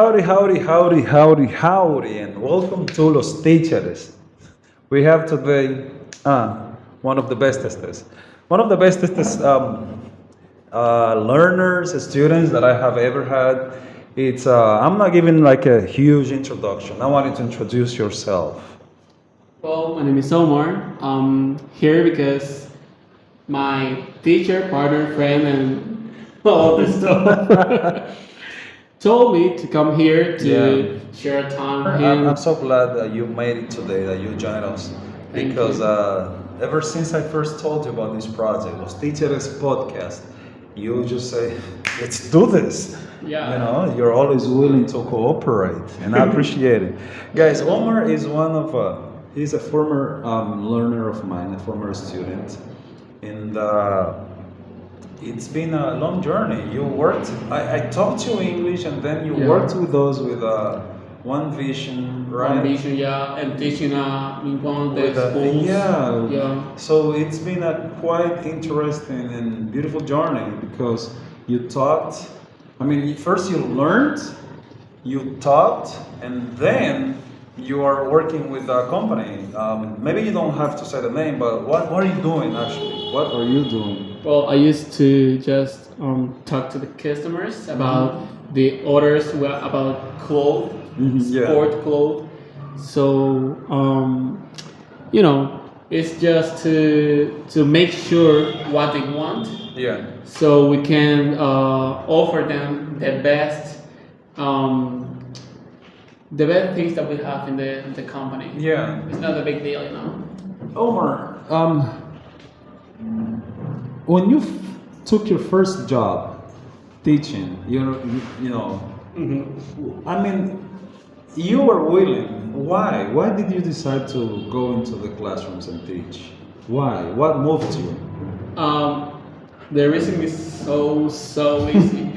Howdy, and welcome to Los Ticheres. We have today one of the bestest, learners, students that I have ever had. I'm not giving like a huge introduction. I want you to introduce yourself. Well, my name is Omar. I'm here because my teacher, partner, friend, and all this stuff told me to come here to share time with him. I'm so glad that you made it today, that you joined us, Thank because you. ever since I first told you about this project, Los Teachers podcast, you just say, let's do this. Yeah. You know, you're always willing to cooperate, and I appreciate it. Guys, Omar is he's a former learner of mine, a former student, and it's been a long journey. You worked, I taught you English, and then you worked with us with One Vision, right? One vision, yeah, and teaching in one of the With schools. yeah. So it's been a quite interesting and beautiful journey because you taught. I mean, first you learned, you taught, and then you are working with a company. Maybe you don't have to say the name, but what are you doing actually? What are you doing? Well, I used to just talk to the customers about the orders, about clothes, Yeah. sport clothes. So, it's just to make sure what they want, Yeah. so we can offer them the best things that we have in the company. Yeah. It's not a big deal, you know. Omar, when you took your first job teaching, I mean, you were willing. Why? Why did you decide to go into the classrooms and teach? Why? What moved you? The reason is so easy.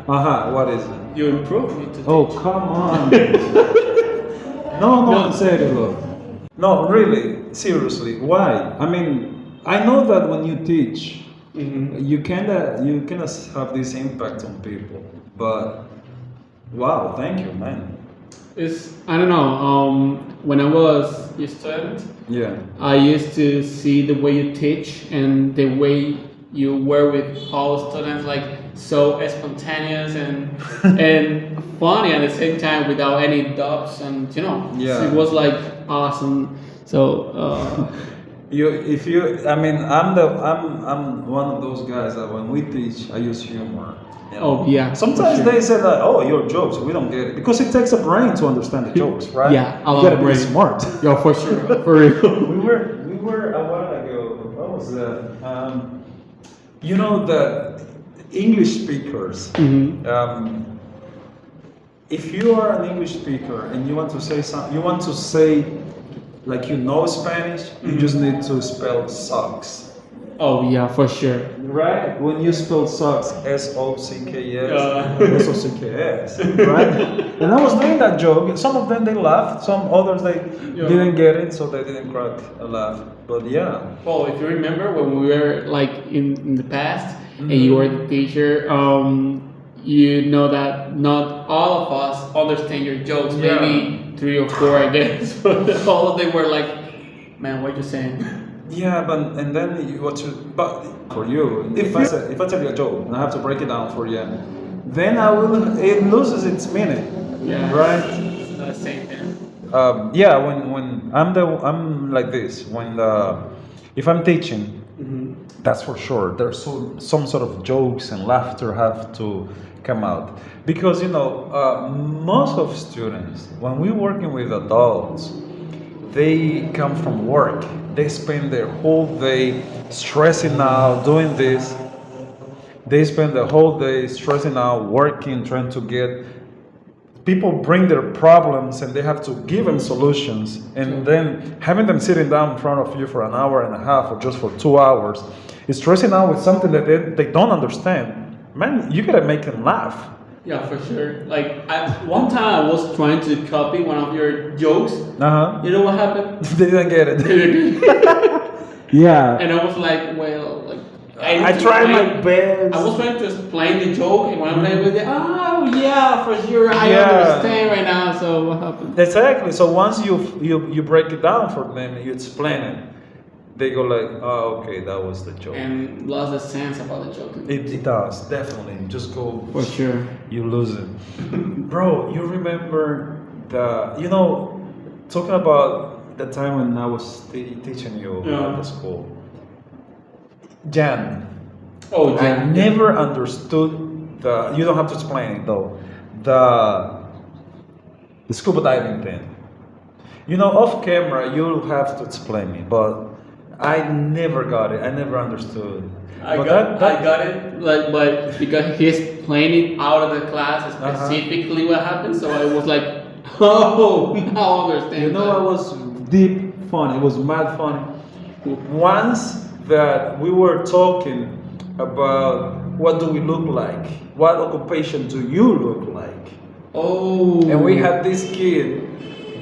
What is it? You improve me to Oh, teach. come on. No, serio. No, really, seriously. Why? I mean, I know that when you teach, you kinda have this impact on people. But wow, thank you, man. I don't know. When I was a student, Yeah. I used to see the way you teach and the way you were with all students, like so spontaneous and and funny at the same time without any doubts, and Yeah. it was like awesome. So I mean, I'm one of those guys that when we teach, I use humor. You know? oh yeah. Sometimes for sure. they say that, oh, your jokes, we don't get it. Because it takes a brain to understand the jokes, right? Yeah, a you lot gotta of be brain. smart. Yeah, for sure, for real. We were a while ago, what was that? You know that English speakers, if you are an English speaker and you want to say something, you want to say like you know Spanish, you just need to spell socks. Oh yeah, for sure. Right? When you spell socks, S-O-C-K-S, Yeah. S-O-C-K-S, right? And I was doing that joke, and some of them they laughed, some others they didn't get it, so they didn't crack a laugh. But yeah. Well, if you remember when we were like in the past and you were the teacher, you know that not all of us understand your jokes. Yeah. Maybe 3 or 4, I guess, but all of them were like, "Man, what you saying?" Yeah, but for you, if I tell you a joke and I have to break it down for you, then it loses its meaning. Yeah. Right? It's not the same thing. Yeah, when I'm like this, if I'm teaching, that's for sure. There's some sort of jokes and laughter have to come out because most of students, when we're working with adults, they come from work. They spend their whole day stressing out, doing this. They spend the whole day stressing out, working, trying to get. People bring their problems and they have to give them solutions. And then having them sitting down in front of you for an hour and a half or just for 2 hours is stressing out with something that they don't understand. Man, you gotta make them laugh. Yeah, for sure. Like one time I was trying to copy one of your jokes. You know what happened? They didn't get it. Yeah. And I was like, well, like I tried my best. I was trying to explain the joke, and when I'm like, oh yeah, for sure, I Yeah. understand right now. So what happened? Exactly. So once you break it down for them, you explain it, they go like, oh, okay, that was the joke. And lost the sense about the joke. It does, definitely. Just go. For sure. You lose it. Bro, you remember talking about the time when I was teaching you at the school. Jan. Oh, I Jan. never understood you don't have to explain it though, the scuba diving thing. Off camera, you'll have to explain me, but I never got it. I never understood. I But got it, but because he explained it out of the class specifically what happened, so I was like, oh, now I understand. it was deep fun. It was mad fun. Once that we were talking about what do we look like, what occupation do you look like, Oh. and we had this kid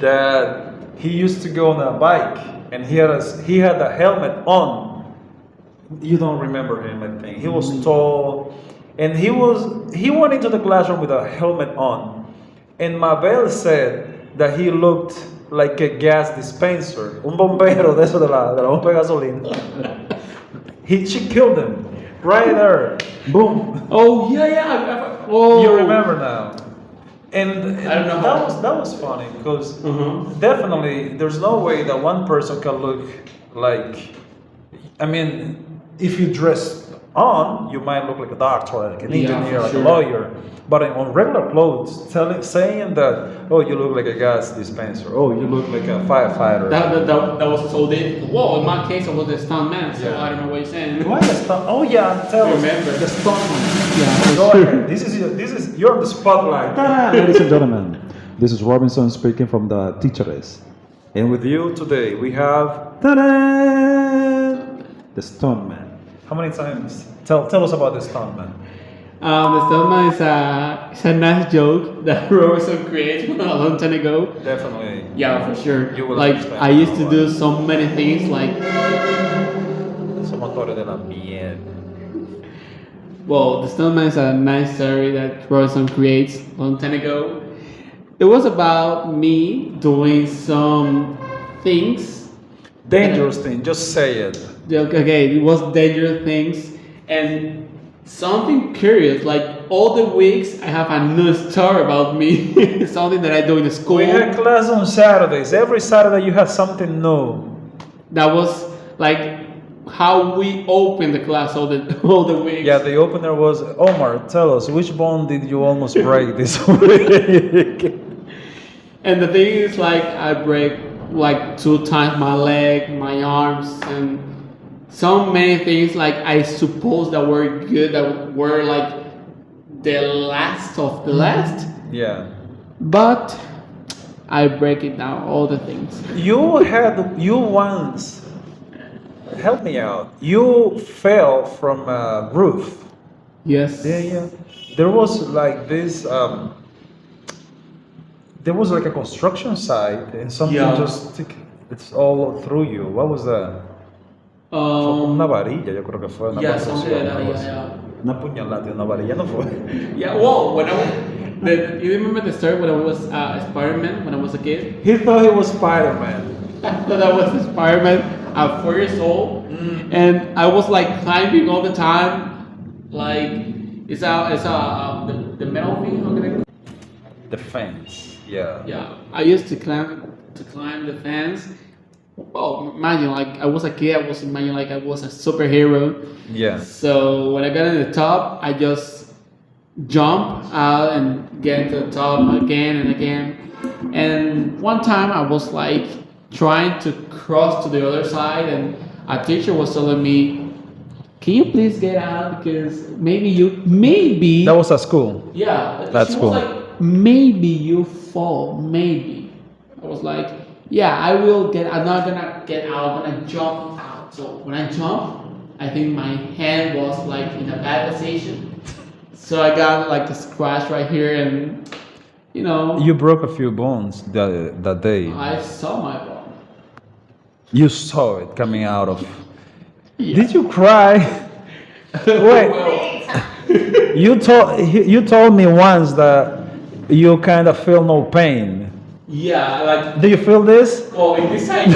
that he used to go on a bike and he had a helmet on. You don't remember him, I think. He was tall, and he went into the classroom with a helmet on, and Mabel said that he looked like a gas dispenser, un bombero de eso de la bomba de gasolina. She killed him right there. Boom. Oh yeah. Oh. You remember now. And I don't know that was funny because definitely there's no way that one person can look like. I mean, if you dress on, you might look like a doctor, like an engineer, like a lawyer. But on regular clothes, saying that, oh, you look like a gas dispenser, oh, you look like a firefighter. That was so difficult. Well, in my case, I was a stunt man, so Yeah. I don't know what you're saying. Why the stunt? Oh yeah, tell us. Remember. The stuntman. Yeah. Go ahead. This is you're on the spotlight. Ladies and gentlemen, this is Robinson speaking from the Ticheres, and with you today we have the stuntman. How many times? Tell us about the stuntman. The stuntman is a nice joke that Robertson created a long time ago. Definitely. Yeah, for sure. You will like understand I used to why. do so many things like. Somos motores de la mierda. Well, the stuntman is a nice story that Robertson creates a long time ago. It was about me doing some things. Dangerous thing. Just say it. Okay, it was dangerous things and something curious. Like all the weeks, I have a new story about me. Something that I do in the school. We had class on Saturdays. Every Saturday you had something new. That was like how we opened the class all the weeks. Yeah, the opener was Omar. Tell us, which bone did you almost break this week? And the thing is, like, I break like 2 times my leg, my arms, and so many things. Like I suppose that were good, that were like the last of the last. Yeah. But I break it down, all the things. You once help me out. You fell from a roof. Yes. Yeah. There was like this. There was like a construction site, and something it's all through you. What was that? Una varilla, yo creo que fue. Una Yeah, construcción, something like that. algo así. Yeah. Una puñalada y una varilla no fue. Yeah. Well, when I was, you remember the story when I was Spider-Man when I was a kid? He thought he was Spider-Man. I thought I was Spider-Man at 4 years old, and I was like climbing all the time. Like it's the metal thing. How can I? The fence. Yeah. Yeah, I used to climb the fence. Well, imagine like I was a kid. I was imagining like I was a superhero. Yeah. So when I got to the top, I just jump out and get to the top again and again. And one time I was like trying to cross to the other side, and a teacher was telling me, "Can you please get out because maybe." That was at school. Yeah, That's she cool. was like, maybe you fall, maybe. I was like, yeah, I will get. I'm not gonna get out. I'm gonna jump out. So when I jump, I think my hand was like in a bad position. So I got like a scratch right here, and You broke a few bones that day. I saw my bone. You saw it coming out of. Yeah. Did you cry? Wait, you told me once that you kind of feel no pain. Yeah, like, Do you feel this? oh, in this side.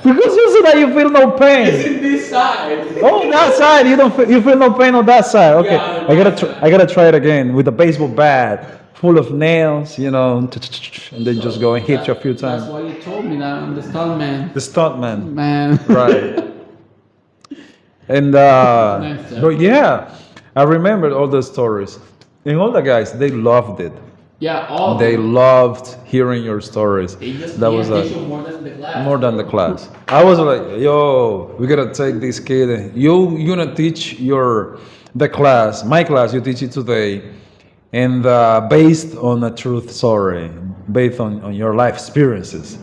Because you said that you feel no It's pain. in this side. Oh, that side you don't feel, you feel no pain on that side. Okay, Yeah, on my side. I gotta try it again with a baseball bat full of nails, and then just go and hit you a few That's times. why you told me that I'm the stunt man. The stuntman, Man. right? And Nice job. but yeah, I remembered all the stories, and all the guys they loved it. Yeah, all They of them. loved hearing your stories. They just That pay was attention more than the class. more than the class. I was like, yo, we gotta take this kid. You gonna teach the class, my class. You teach it today, and based on a truth story, based on your life experiences.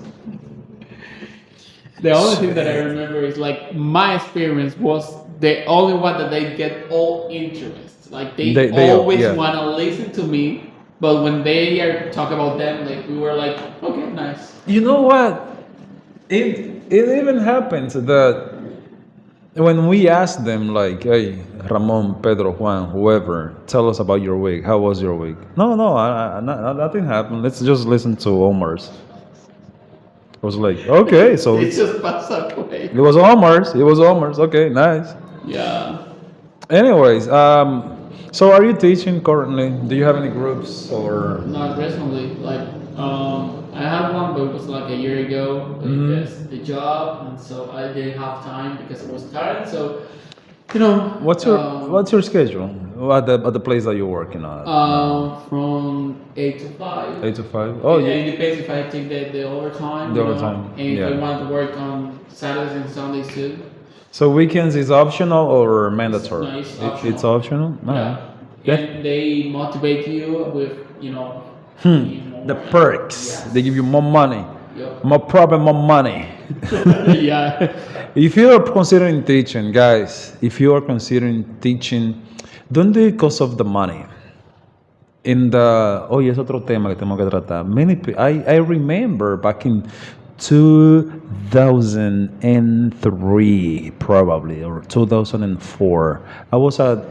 The only thing that I remember is like my experience was the only one that they get all interest. Like they always yeah. want to listen to me, but when they are talk about them, like we were like, okay, nice. You know what? It even happens that when we ask them like, hey, Ramon, Pedro, Juan, whoever, tell us about your week. How was your week? No, nothing happened. Let's just listen to Omar's. I was like, okay, so It just passed away. it was Omar's. It was Omar's. Okay, nice. Yeah. Anyways, so are you teaching currently? Do you have any groups or? Not recently. Like I had one, but it was like a year ago because the job, and so I didn't have time because I was tired. So, What's your schedule at the place that you're working at? From 8 to 5. 8 to 5. Oh, Yeah, yeah. it depends if I take the overtime. The you know, overtime, and if yeah. I want to work on Saturdays and Sundays too. So weekends is optional or mandatory? No, it's It's optional. No. Yeah. And they motivate you with, The perks. Yes. They give you more money, Yep. more problem, more money. Yeah. If you are considering teaching, guys, if you are considering teaching, don't do it because of the money. Oye, es otro tema que tenemos que tratar. I remember back in 2003, probably, or 2004, I was at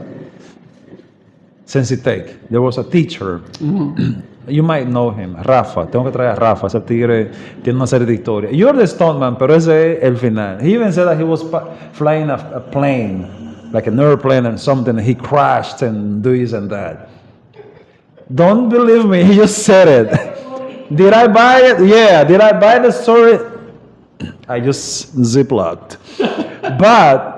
Sensitech. There was a teacher. You might know him, Rafa. Tengo que traer a Rafa. Ese tigre tiene una serie de historias. You're the stuntman, pero ese es el final. He even said that he was flying a plane, like an airplane and something. He crashed and this and that. Don't believe me. He just said it. Did I buy it? Yeah. Did I buy the story? I just ziplocked. But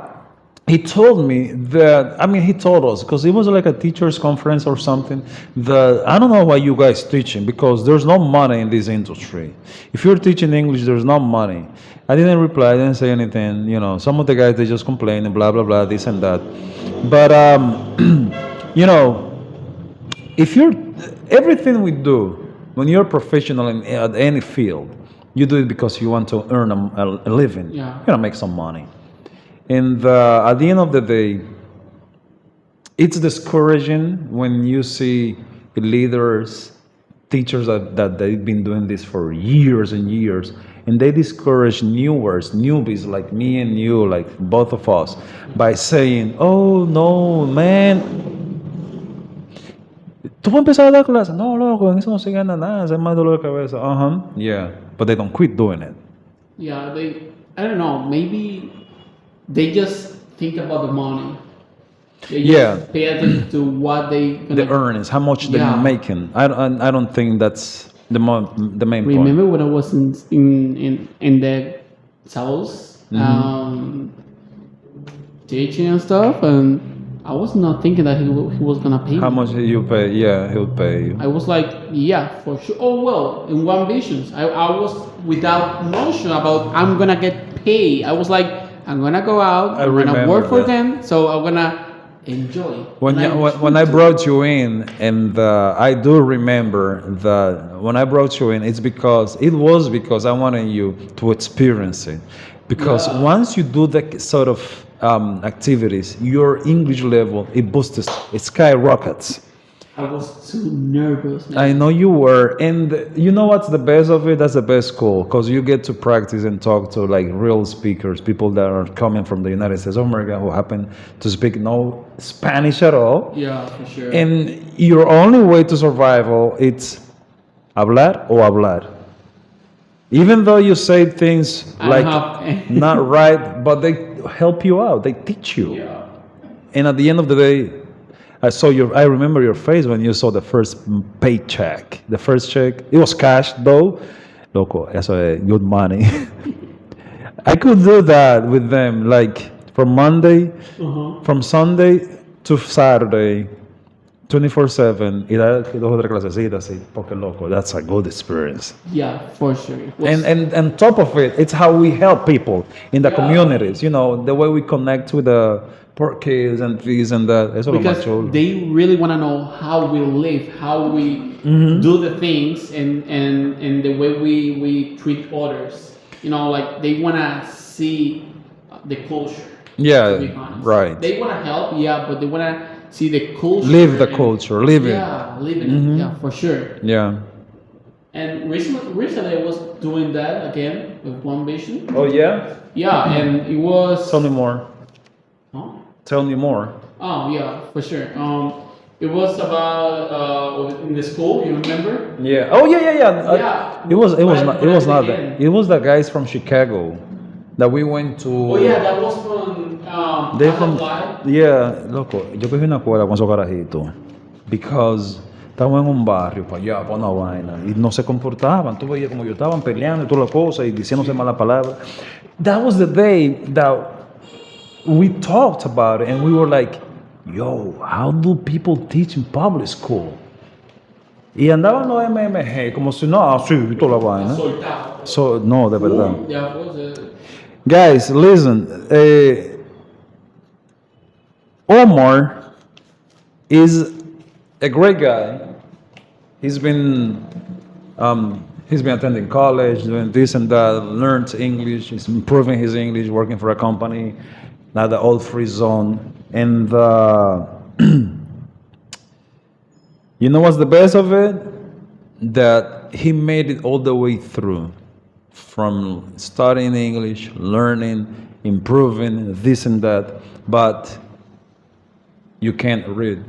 he told me that, he told us, because it was like a teacher's conference or something, that I don't know why you guys teaching, because there's no money in this industry. If you're teaching English, there's no money. I didn't reply, I didn't say anything. Some of the guys, they just complain and blah, blah, blah, this and that. But, if everything we do, when you're professional at any field, you do it because you want to earn a living. Yeah. You're going to make some money. And at the end of the day, it's discouraging when you see leaders, teachers that they've been doing this for years and years, and they discourage newbies like me and you, like both of us, by saying, oh, no, man, ¿tú vas a empezar a dar clases? No, loco, en eso no se gana nada, es más dolor de cabeza. Yeah, but they don't quit doing it. Yeah, I don't know, maybe they just think about the money. They just pay attention to what the earnings, how much they're making. I don't think that's the main point. Remember when I was in the south, teaching and stuff, and I was not thinking that he was gonna pay me. How much you pay? Yeah, he'll pay you. I was like, yeah, for sure. Oh well, in one vision, I was without notion about I'm gonna get paid. I was like, I'm gonna go out, I'm gonna work for them, so I'm gonna enjoy. When I brought you in, and I do remember that when I brought you in, it was because I wanted you to experience it. Because once you do that sort of activities, your English level, it boosts, it skyrockets. I was too nervous, man. I know you were, and you know what's the best of it? That's the best school, because you get to practice and talk to like real speakers, people that are coming from the United States of America who happen to speak no Spanish at all. Yeah, for sure. And your only way to survival it's hablar o hablar. Even though you say things I like have- not right, but they help you out. They teach you. Yeah. And at the end of the day, I remember your face when you saw the first paycheck. The first check. It was cash though. Loco, eso es good money. I could do that with them, like from Monday, from Sunday to Saturday, 24/7. Y dar dos o tres clasecitas así, porque loco, that's a good experience. Yeah, for sure. It was- And top of it, it's how we help people in the Yeah. communities. You know, the way we connect with the poor kids and this and that. Eso es lo más because chulo. they really want to know how we live, how we do the things, and the way we treat others. You know, like they want to see the culture. Yeah, To be honest, right. They want to help, yeah, but they want to see the culture. Live the and- culture, live it. Yeah, live it. Yeah, for sure. Yeah. And recently I was doing that again with One Vision. Oh yeah. Yeah, and it was. Tell me more. Huh? Tell me more. Oh yeah, for sure. It was about in the school. You remember? Yeah. Oh yeah. Yeah. It was not. It was not Again. that. It was the guys from Chicago that we went to. Oh yeah, that was from. They from. Butterfly. Yeah, loco. Yo cogí una cuerda con esos carajitos because estábamos en un barrio para allá, para una vaina y no se comportaban. Tú veías como yo estaban peleando y todas las cosas y diciéndose malas palabras. That was the day that we talked about it and we were like, yo, how do people teach in public school? Y andaban los MMG como si no, sí, toda la vaina. Soltado. So, no, de verdad. Yeah, it was Guys, listen. Omar is a great guy. He's been attending college, doing this and that, learned English, he's improving his English, working for a company, now the old free zone. And you know what's the best of it? That he made it all the way through. From studying English, learning, improving, this and that. But you can't read.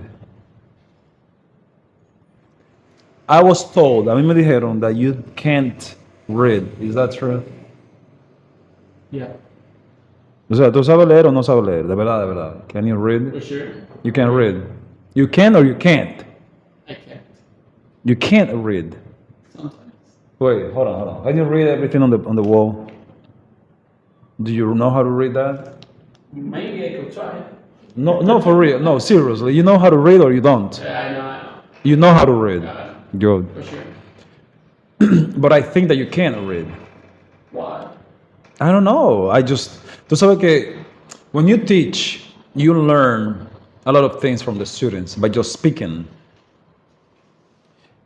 I was told, a mí me dijeron that you can't read. Is that true? yeah, O sea, ¿tú sabes leer o no sabes leer? De verdad, de verdad. Can you read? for sure. You can read. You can or you can't? I can't You can't read. sometimes. Wait, hold on. Can you read everything on the wall? Do you know how to read that? Maybe I could try. No, for real. No, seriously. You know how to read or you don't? Yeah, I know. You know how to read. Yeah, Good. for sure. But I think that you can't read. Why? I don't know. Tú sabes que when you teach, you learn a lot of things from the students by just speaking.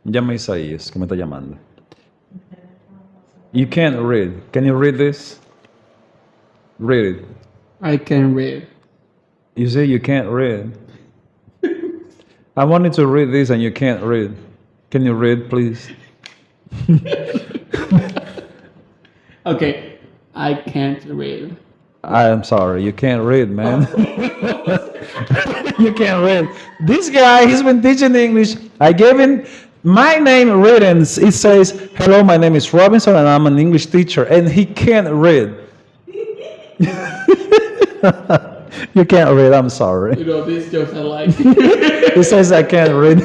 Llama a Isaías, que me está llamando. You can't read. Can you read this? Read it. I can read. You say you can't read. I wanted to read this and you can't read. Can you read, please? Okay, I can't read. I am sorry, you can't read, man. You can't read. This guy, he's been teaching English. I gave him my name written. It says, "Hello, my name is Robinson, and I'm an English teacher." And he can't read. You can't read. I'm sorry. You know, these jokes I like. He says I can't read.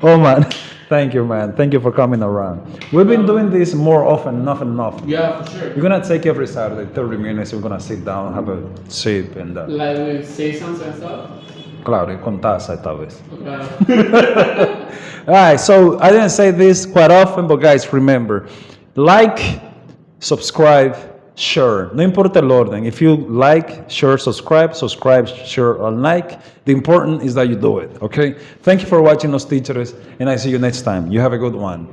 Oh man, thank you, man. Thank you for coming around. We've been doing this more often, enough and enough. Yeah, for sure. We're gonna take every Saturday 30 minutes. We're gonna sit down, have a sip, and Like with seasons and stuff. claro, y con taza esta vez. Okay. All right, so I didn't say this quite often, but guys, remember, like, subscribe, share. No importa el orden. If you like, share, subscribe, share, or like. The important is that you do it, okay? Thank you for watching Los Ticheres, and I see you next time. You have a good one.